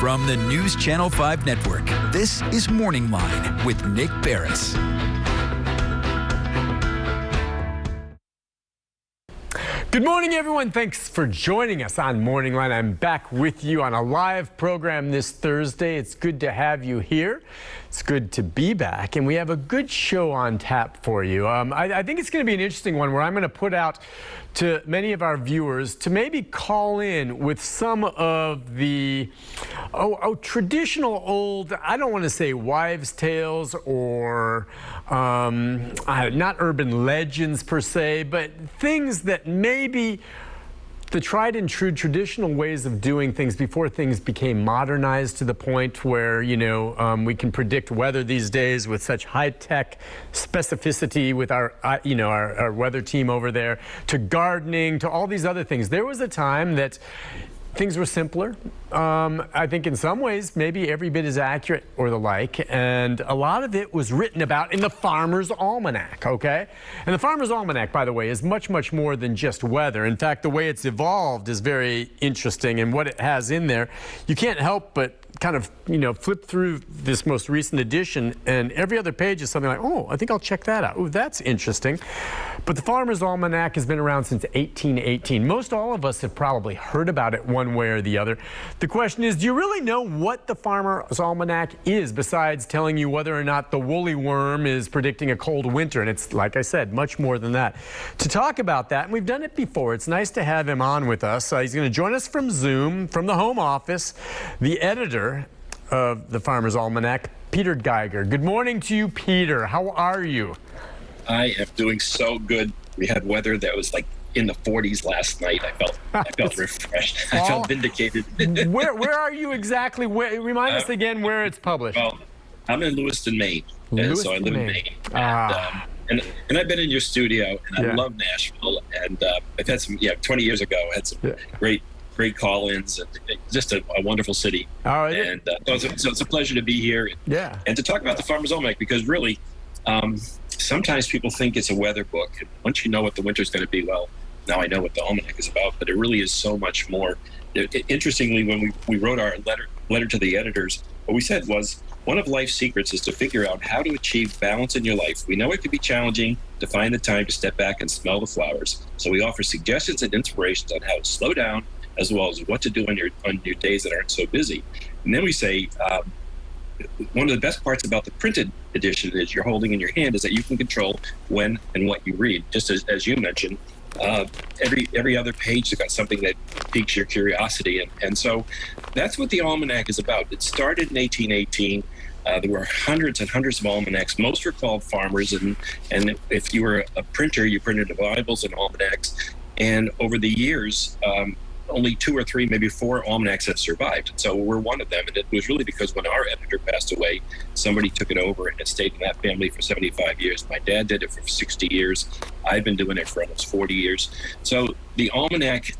From the News Channel 5 Network, this is Morning Line with Nick Beres. Good morning, everyone. Thanks for joining us on Morning Line. I'm back with you on a live program this Thursday. It's good to have you here. It's good to be back, and we have a good show on tap for you. I think it's going to be an interesting one where I'm going to put out to many of our viewers to maybe call in with some of the traditional old, I don't want to say wives' tales or not urban legends per se, but things that maybe the tried and true traditional ways of doing things before things became modernized to the point where, we can predict weather these days with such high-tech specificity with our weather team over there, to gardening, to all these other things. There was a time that things were simpler. I think in some ways, maybe every bit as accurate or the like. And a lot of it was written about in the Farmers Almanac, okay? And the Farmers Almanac, by the way, is much, much more than just weather. In fact, the way it's evolved is very interesting. And what it has in there, you can't help but kind of, flip through this most recent edition, and every other page is something like, oh, I think I'll check that out. Oh, that's interesting. But the Farmers Almanac has been around since 1818. Most all of us have probably heard about it one way or the other. The question is, do you really know what the Farmers Almanac is, besides telling you whether or not the woolly worm is predicting a cold winter? And it's, like I said, much more than that. To talk about that, and we've done it before, it's nice to have him on with us. He's going to join us from Zoom, from the home office, the editor of the Farmers Almanac, Peter Geiger. Good morning to you, Peter. How are you? I am doing so good. We had weather that was like in the 40s last night. I felt refreshed. I felt vindicated. Where are you exactly? Remind us again where it's published. Well, I'm in Lewiston, Maine. So I live in Maine. And I've been in your studio, and I love Nashville. And I've had some, 20 years ago, I had some great call-ins, and just a wonderful city. So it's a pleasure to be here and to talk about the Farmers Almanac, because really, sometimes people think it's a weather book. And once you know what the winter's going to be, well, now I know what the Almanac is about, but it really is so much more. Interestingly, when we wrote our letter to the editors, what we said was, one of life's secrets is to figure out how to achieve balance in your life. We know it can be challenging to find the time to step back and smell the flowers. So we offer suggestions and inspirations on how to slow down, as well as what to do on your days that aren't so busy. And then we say, one of the best parts about the printed edition that you're holding in your hand is that you can control when and what you read. Just as you mentioned, every other page has got something that piques your curiosity. And so that's what the Almanac is about. It started in 1818. There were hundreds and hundreds of almanacs. Most were called farmers. And if you were a printer, you printed Bibles and almanacs. And over the years, only 2 or 3, maybe 4 almanacs have survived. So we're one of them. And it was really because when our editor passed away, somebody took it over, and it stayed in that family for 75 years. My dad did it for 60 years. I've been doing it for almost 40 years. So the Almanac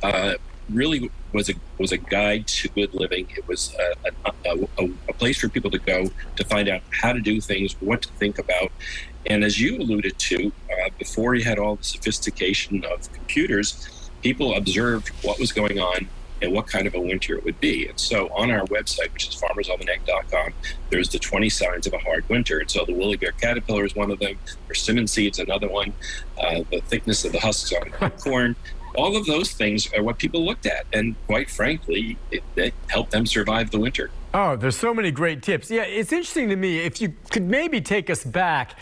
really was a guide to good living. It was a place for people to go to find out how to do things, what to think about. And as you alluded to, before you had all the sophistication of computers, people observed what was going on and what kind of a winter it would be. And so on our website, which is farmersalmanac.com, there's the 20 signs of a hard winter. And so the woolly bear caterpillar is one of them. Persimmon seed's another one. The thickness of the husks on corn. All of those things are what people looked at. And quite frankly, it helped them survive the winter. Oh, there's so many great tips. Yeah, it's interesting to me. If you could maybe take us back,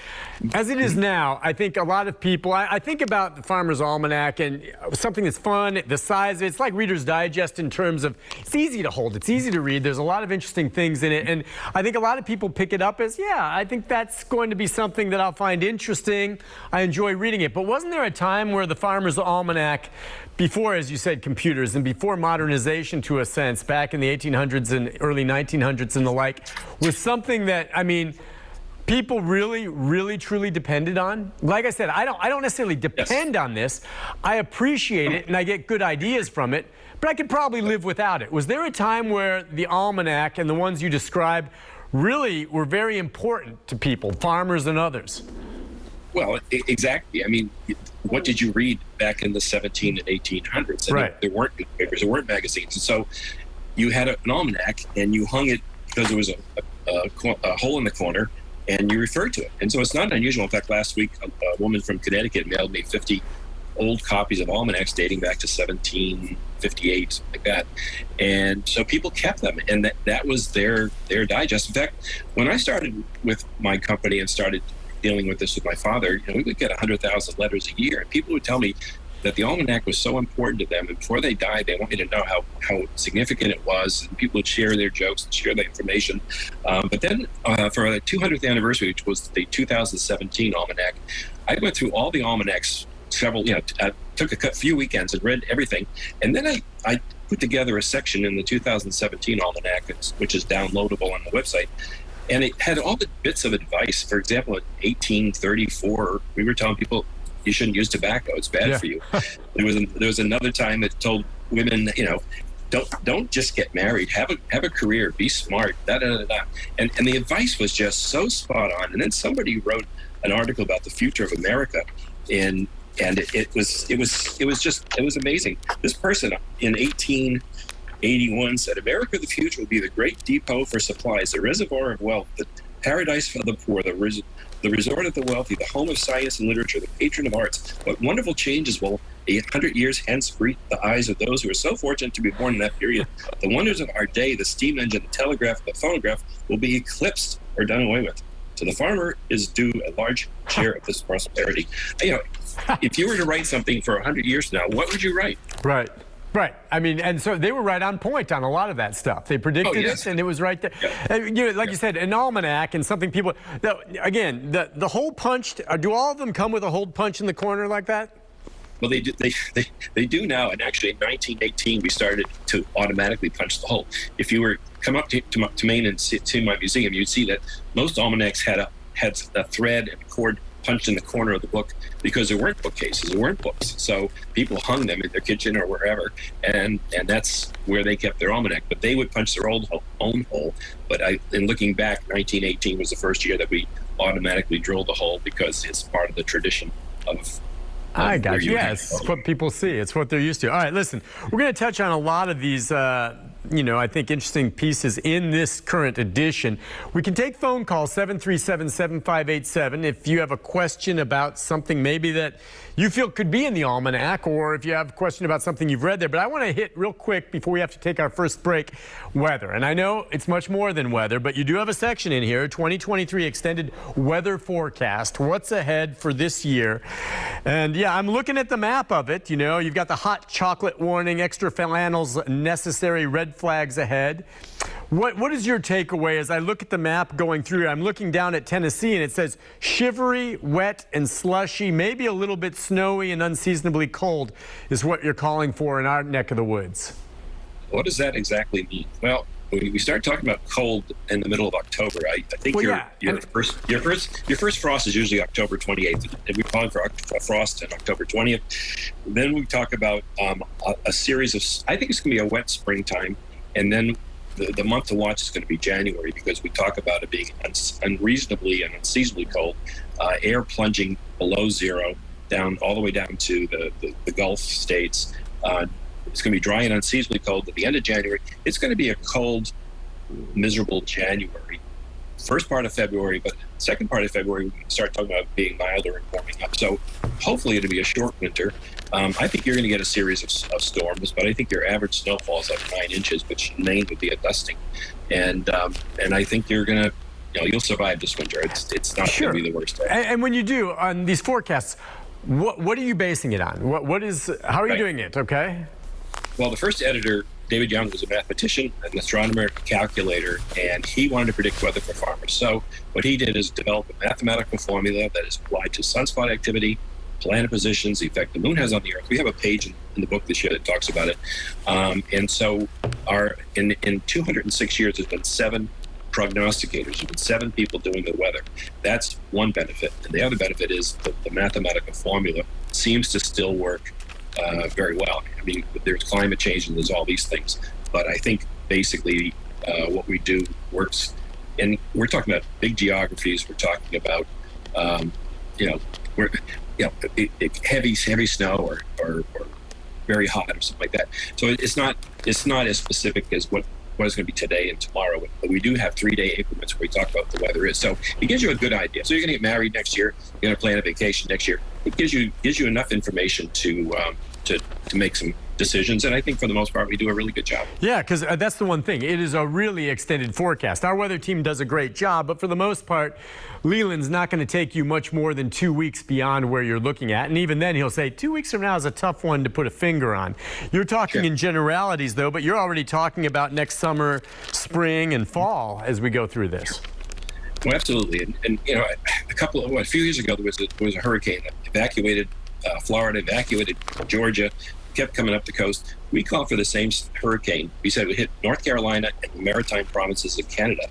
as it is now, I think a lot of people, I think about the Farmer's Almanac and something that's fun, the size of it. It's like Reader's Digest in terms of it's easy to hold, it's easy to read. There's a lot of interesting things in it. And I think a lot of people pick it up as, I think that's going to be something that I'll find interesting. I enjoy reading it. But wasn't there a time where the Farmer's Almanac, before, as you said, computers and before modernization to a sense, back in the 1800s and early 1900s and the like, was something that, people really, really, truly depended on? Like I said, I don't necessarily depend on this. I appreciate it and I get good ideas from it, but I could probably live without it. Was there a time where the Almanac and the ones you described really were very important to people, farmers and others? Well, exactly. What did you read back in the 17 and 1800s? And right. There weren't newspapers, there weren't magazines. And so you had an almanac and you hung it because there was a hole in the corner, and you referred to it. And so it's not unusual. In fact, last week, a woman from Connecticut mailed me 50 old copies of almanacs dating back to 1758, like that. And so people kept them, and that was their digest. In fact, when I started with my company and started dealing with this with my father, we would get 100,000 letters a year, and people would tell me that the almanac was so important to them, and before they died, they wanted to know how significant it was, and people would share their jokes and share the information. But then for the 200th anniversary, which was the 2017 almanac, I went through all the almanacs, took a few weekends and read everything, and then I put together a section in the 2017 almanac, which is downloadable on the website, and it had all the bits of advice. For example, in 1834, we were telling people, you shouldn't use tobacco; it's bad for you. There was another time that told women, don't just get married, have a career, be smart, and the advice was just so spot on. And then somebody wrote an article about the future of America, and it was amazing. This person in 1881 said, "America of the future will be the great depot for supplies, the reservoir of wealth, the paradise for the poor, the resort of the wealthy, the home of science and literature, the patron of arts. What wonderful changes will 100 years hence greet the eyes of those who are so fortunate to be born in that period. The wonders of our day, the steam engine, the telegraph, the phonograph, will be eclipsed or done away with. To the farmer is due a large share of this prosperity." If you were to write something for 100 years from now, what would you write? Right. I mean, and so they were right on point on a lot of that stuff. They predicted it, and it was right there. Yeah. You said, an almanac and something people. Again, the hole punched. Do all of them come with a hole punch in the corner like that? Well, they do now. And actually, in 1918, we started to automatically punch the hole. If you were come up to Maine and see my museum, you'd see that most almanacs had a thread and cord punched in the corner of the book, because there weren't bookcases, there weren't books. So people hung them in their kitchen or wherever, and that's where they kept their almanac. But they would punch their own hole. But in looking back, 1918 was the first year that we automatically drilled a hole, because it's part of the tradition of. I got you. Yes, it's what people see. It's what they're used to. All right, listen, we're going to touch on a lot of these, I think interesting pieces in this current edition. We can take phone calls, 737-7587, if you have a question about something maybe that you feel could be in the almanac, or if you have a question about something you've read there. But I want to hit real quick before we have to take our first break, weather. And I know it's much more than weather, but you do have a section in here, 2023 extended weather forecast. What's ahead for this year? And yeah, I'm looking at the map of it. You've got the hot chocolate warning, extra flannels necessary, red flags ahead. What is your takeaway as I look at the map going through? I'm looking down at Tennessee, and it says shivery, wet, and slushy, maybe a little bit snowy and unseasonably cold is what you're calling for in our neck of the woods. What does that exactly mean? Well, when we start talking about cold in the middle of October, I think your first frost is usually October 28th, and we call for frost on October 20th. Then we talk about a series of, I think it's going to be a wet springtime, and then the month to watch is going to be January, because we talk about it being unreasonably and unseasonably cold, air plunging below zero, all the way down to the Gulf states. It's going to be dry and unseasonably cold at the end of January. It's going to be a cold, miserable January. First part of February, but second part of February, we can start talking about being milder and warming up. So hopefully it'll be a short winter. I think you're going to get a series of storms, but I think your average snowfall is like 9 inches, which in Maine would be a dusting. And I think you're going to, you'll survive this winter. It's not going to be the worst day. And when you do, on these forecasts, what are you basing it on? How are you doing it, okay? Well, the first editor, David Young, was a mathematician, an astronomer, a calculator, and he wanted to predict weather for farmers. So what he did is develop a mathematical formula that is applied to sunspot activity, planet positions, the effect the moon has on the Earth. We have a page in the book this year that talks about it. And so in 206 years, there's been 7 prognosticators. There's been 7 people doing the weather. That's one benefit. And the other benefit is the mathematical formula seems to still work very well. I mean, there's climate change and there's all these things, but I think basically what we do works. And we're talking about big geographies. We're talking about heavy snow or very hot or something like that. So it's not as specific as what is going to be today and tomorrow. But we do have 3-day increments where we talk about what the weather is. So it gives you a good idea. So you're going to get married next year. You're going to plan a vacation next year. It gives you enough information to make some decisions, and I think for the most part we do a really good job. Yeah, because that's the one thing. It is a really extended forecast. Our weather team does a great job, but for the most part, Leland's not going to take you much more than 2 weeks beyond where you're looking at, and even then he'll say 2 weeks from now is a tough one to put a finger on. You're talking in generalities though, but you're already talking about next summer, spring, and fall as we go through this. Well, absolutely, and you know, a few years ago there was a hurricane that evacuated Florida, evacuated Georgia, kept coming up the coast. We called for the same hurricane. We said it would hit North Carolina and the maritime provinces of Canada,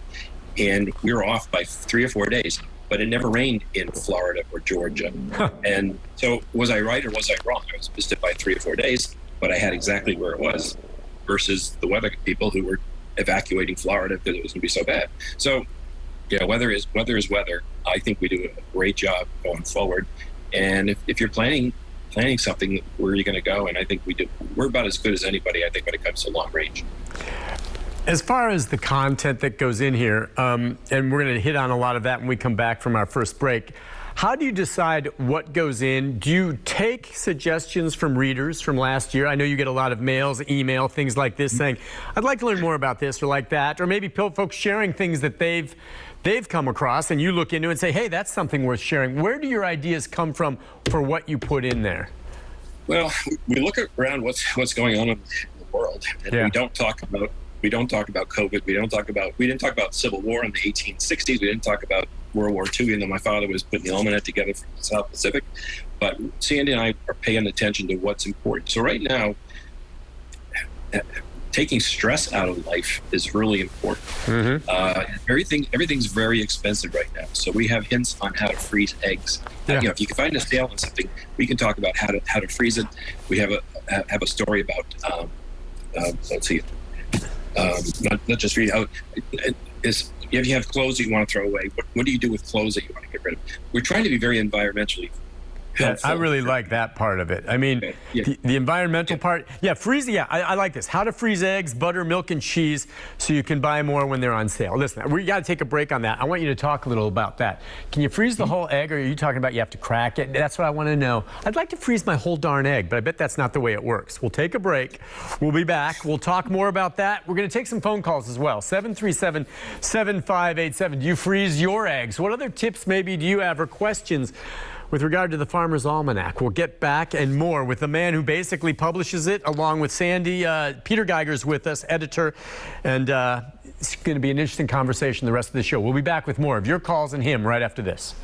and we were off by 3 or 4 days. But it never rained in Florida or Georgia. And so, was I right or was I wrong? I was missed it by 3 or 4 days, but I had exactly where it was, versus the weather people who were evacuating Florida because it was going to be so bad. So, yeah, weather is weather. I think we do a great job going forward. And if you're planning something, where are you going to go? And I think we're about as good as anybody, I think, when it comes to long range. As far as the content that goes in here, and we're going to hit on a lot of that when we come back from our first break, how do you decide what goes in? Do you take suggestions from readers from last year? I know you get a lot of mails, email, things like this saying, I'd like to learn more about this or like that, or maybe folks sharing things that they've come across and you look into and say, hey, that's something worth sharing. Where do your ideas come from for what you put in there? Well, we look around what's going on in the world, and we don't talk about COVID. We didn't talk about Civil War in the 1860s. We didn't talk about World War II, even though my father was putting the Almanac together for the South Pacific. But Sandy and I are paying attention to what's important. So right now, taking stress out of life is really important. Everything's very expensive right now. So we have hints on how to freeze eggs. You know, if you can find a sale on something, we can talk about how to freeze it. We have a story about let's see. Not just read out. If you have clothes that you want to throw away, what do you do with clothes that you want to get rid of? We're trying to be very environmentally helpful. I really like that part of it. I mean, the environmental part. Yeah, freeze. Yeah, I like this. How to freeze eggs, butter, milk, and cheese so you can buy more when they're on sale. Listen, we got to take a break on that. I want you to talk a little about that. Can you freeze the whole egg, or are you talking about you have to crack it? That's what I want to know. I'd like to freeze my whole darn egg, but I bet that's not the way it works. We'll take a break. We'll be back. We'll talk more about that. We're going to take some phone calls as well. 737-7587. Do you freeze your eggs? What other tips maybe do you have, or questions with regard to the Farmers Almanac? We'll get back and more with the man who basically publishes it along with Sandy. Peter Geiger's with us, editor, and it's going to be an interesting conversation the rest of the show. We'll be back with more of your calls and him right after this.